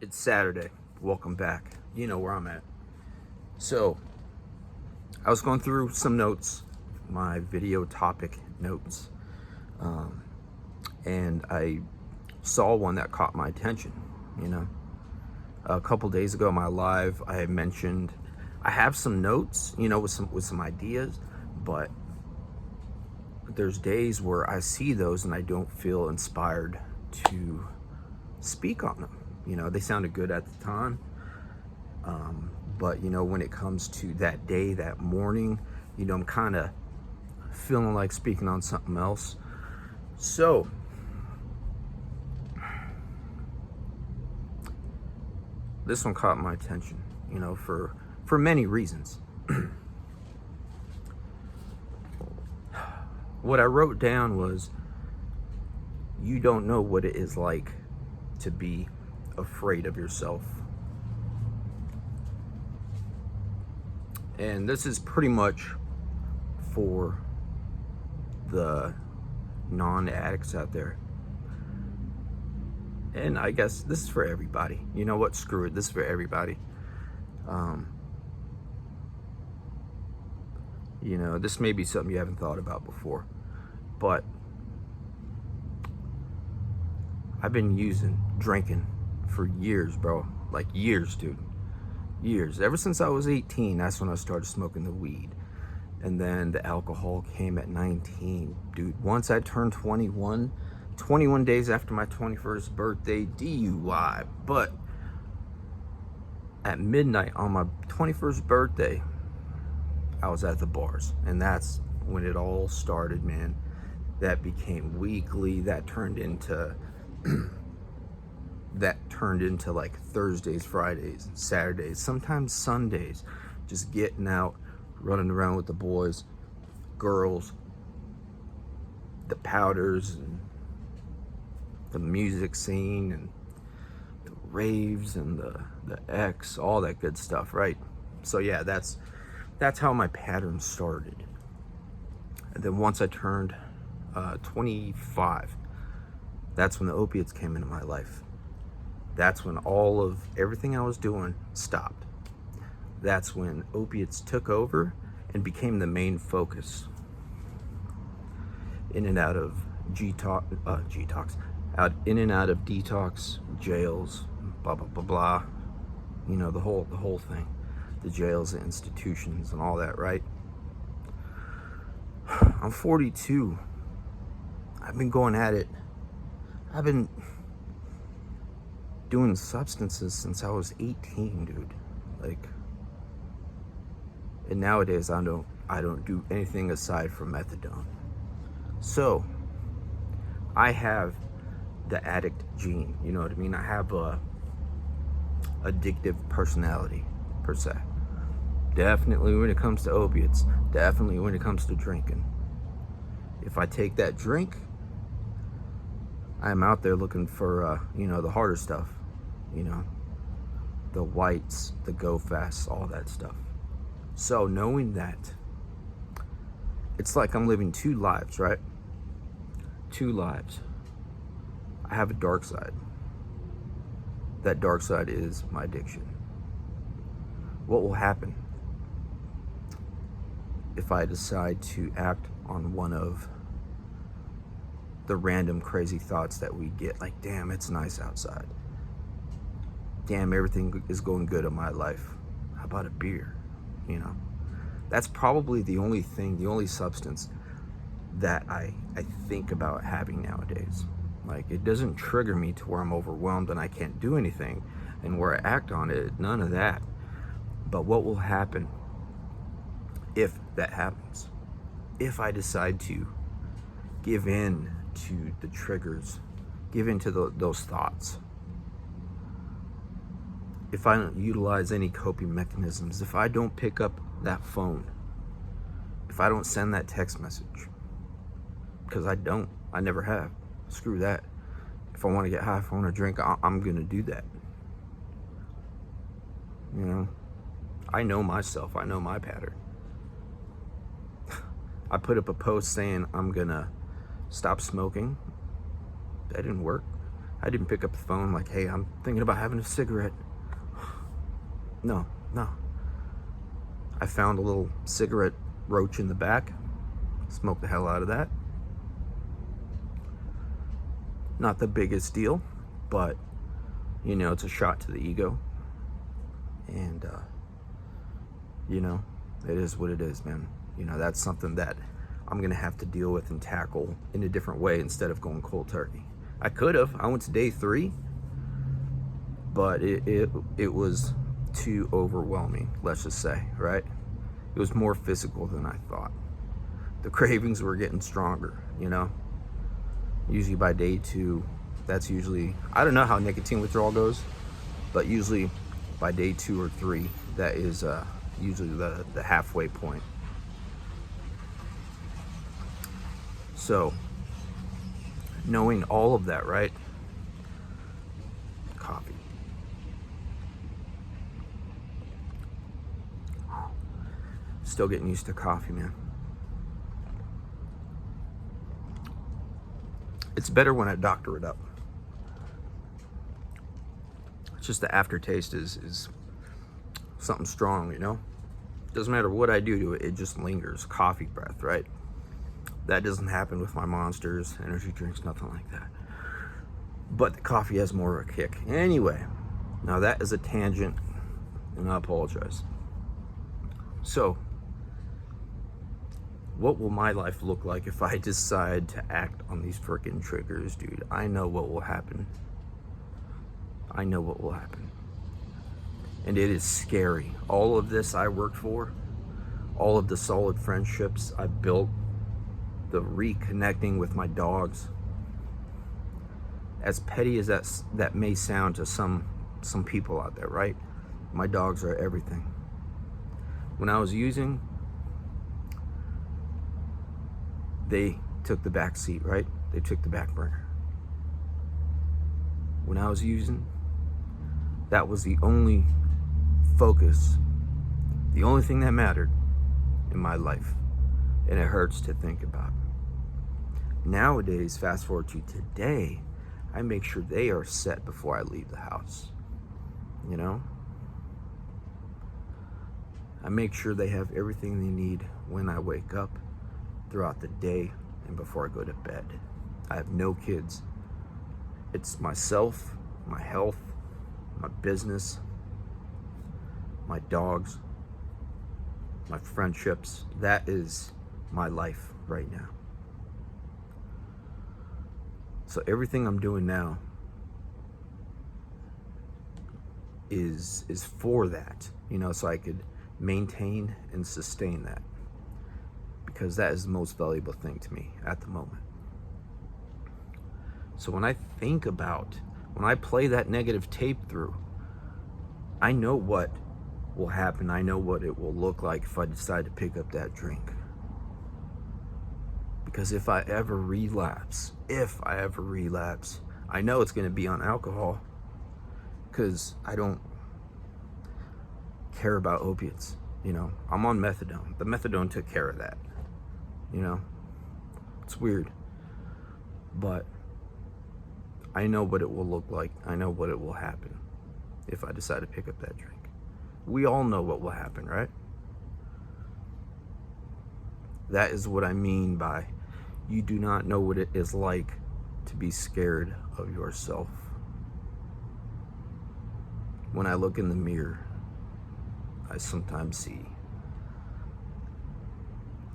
It's Saturday. Welcome back. You know where I'm at. So, I was going through some notes, my video topic notes, and I saw one that caught my attention. You know, a couple days ago, in my live, I had mentioned I have some notes, with some ideas, but there's days where I see those and I don't feel inspired to speak on them. They sounded good at the time, but when it comes to that day, that morning, I'm kind of feeling like speaking on something else. So this one caught my attention, for many reasons. What I wrote down was, you don't know what it is like to be afraid of yourself. And this is pretty much for the non-addicts out there. And I guess this is for everybody. You know what? Screw it. This is for everybody. This may be something you haven't thought about before, but I've been drinking for years, bro. Like years, dude. Years. Ever since I was 18, that's when I started smoking the weed. And then the alcohol came at 19. Dude, once I turned 21 days after my 21st birthday, DUI. But at midnight on my 21st birthday, I was at the bars. And that's when it all started, man. That became weekly. That turned into like Thursdays, Fridays, Saturdays, sometimes Sundays, just getting out, running around with the boys, girls, the powders, and the music scene, and the raves, and the X, all that good stuff, right? So yeah, that's how my pattern started. And then once I turned 25, that's when the opiates came into my life. That's when all of everything I was doing stopped. That's when opiates took over and became the main focus. In and out of in and out of detox, jails, blah blah blah blah. The whole thing, the jails, the institutions, and all that, right? I'm 42. I've been going at it. I've been doing substances since I was 18, dude. And nowadays I don't do anything aside from methadone. So I have the addict gene, you know what I mean? I have a addictive personality, per se. Definitely when it comes to opiates, definitely when it comes to drinking. If I take that drink, I'm out there looking for the harder stuff, the whites, the go fasts, all that stuff. So knowing that, it's like I'm living two lives, right? Two lives. I have a dark side. That dark side is my addiction. What will happen if I decide to act on one of the random crazy thoughts that we get? Like, damn, it's nice outside. Damn, everything is going good in my life. How about a beer? That's probably the only substance that I think about having nowadays. Like, it doesn't trigger me to where I'm overwhelmed and I can't do anything, and where I act on it, none of that. But what will happen if that happens? If I decide to give in to the triggers, give in to those thoughts, if I don't utilize any coping mechanisms, if I don't pick up that phone, if I don't send that text message, because I never have. Screw that. If I want to get high, if I want to drink, I'm going to do that. I know myself. I know my pattern. I put up a post saying I'm going to stop smoking. That didn't work. I didn't pick up the phone like, hey, I'm thinking about having a cigarette. No. I found a little cigarette roach in the back, smoked the hell out of that. Not the biggest deal, but you know, it's a shot to the ego. And you know, it is what it is, man. You know, that's something that I'm gonna have to deal with and tackle in a different way instead of going cold turkey. I could have. I went to day 3, but it was too overwhelming, let's just say, right? It was more physical than I thought. The cravings were getting stronger, you know? Usually by day 2, that's usually, I don't know how nicotine withdrawal goes, but usually by day 2 or 3, that is usually the halfway point. So, knowing all of that, right? Coffee. Still getting used to coffee, man. It's better when I doctor it up. It's just the aftertaste is something strong, you know? Doesn't matter what I do to it, it just lingers. Coffee breath, right? That doesn't happen with my Monsters, energy drinks, nothing like that. But the coffee has more of a kick. Anyway, now that is a tangent, and I apologize. So, what will my life look like if I decide to act on these freaking triggers, dude? I know what will happen. I know what will happen. And it is scary. All of this I worked for, all of the solid friendships I built, the reconnecting with my dogs. As petty as that may sound to some people out there, right? My dogs are everything. When I was using, they took the back seat, right? They took the back burner. When I was using, that was the only focus, the only thing that mattered in my life. And it hurts to think about. Nowadays, fast forward to today, I make sure they are set before I leave the house. You know? I make sure they have everything they need when I wake up, throughout the day, and before I go to bed. I have no kids. It's myself, my health, my business, my dogs, my friendships. That is my life right now. So everything I'm doing now is for that, you know, so I could maintain and sustain that, because that is the most valuable thing to me at the moment. So when I think about, when I play that negative tape through, I know what will happen. I know what it will look like if I decide to pick up that drink. Because if I ever relapse, I know it's going to be on alcohol, because I don't care about opiates. You know, I'm on methadone. The methadone took care of that. You know, it's weird, but I know what it will look like. I know what it will happen if I decide to pick up that drink. We all know what will happen, right? That is what I mean by you do not know what it is like to be scared of yourself. When I look in the mirror, I sometimes see,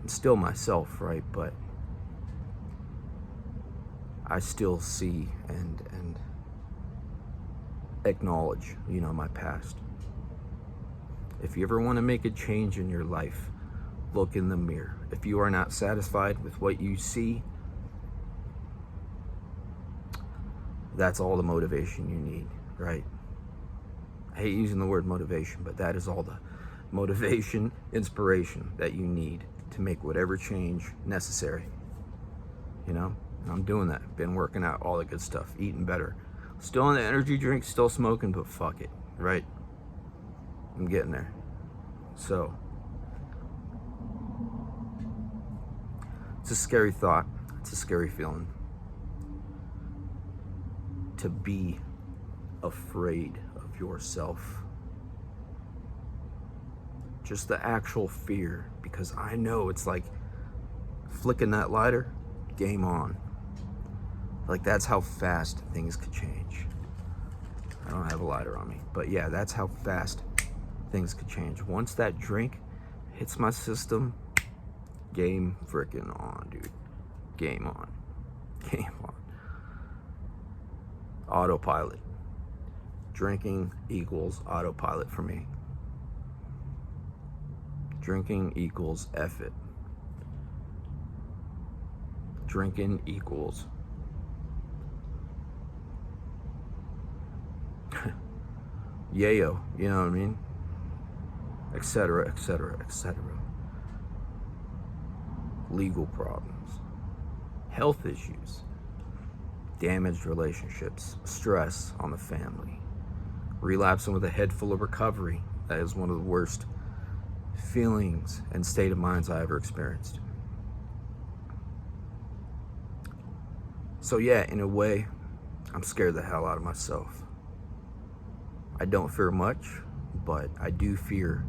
I'm still myself, right? But I still see and acknowledge, you know, my past. If you ever want to make a change in your life, look in the mirror. If you are not satisfied with what you see, that's all the motivation you need, right? I hate using the word motivation, but that is all the motivation, inspiration that you need to make whatever change necessary. You know, and I'm doing that. Been working out, all the good stuff, eating better. Still on the energy drink, still smoking, but fuck it, right? I'm getting there. So, it's a scary thought. It's a scary feeling. to be afraid of yourself. Just the actual fear, because I know it's like flicking that lighter, game on. Like, that's how fast things could change. I don't have a lighter on me, but yeah, that's how fast things could change. Once that drink hits my system, game freaking on, dude. Game on. Game on. Autopilot. Drinking equals autopilot for me. Drinking equals F it. Drinking equals yayo, you know what I mean? Etc., etc., etc. Legal problems, health issues, damaged relationships, stress on the family, relapsing with a head full of recovery. That is one of the worst feelings and state of minds I ever experienced. So yeah, in a way, I'm scared the hell out of myself. I don't fear much, but I do fear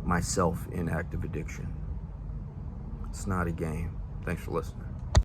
myself in active addiction. It's not a game. Thanks for listening.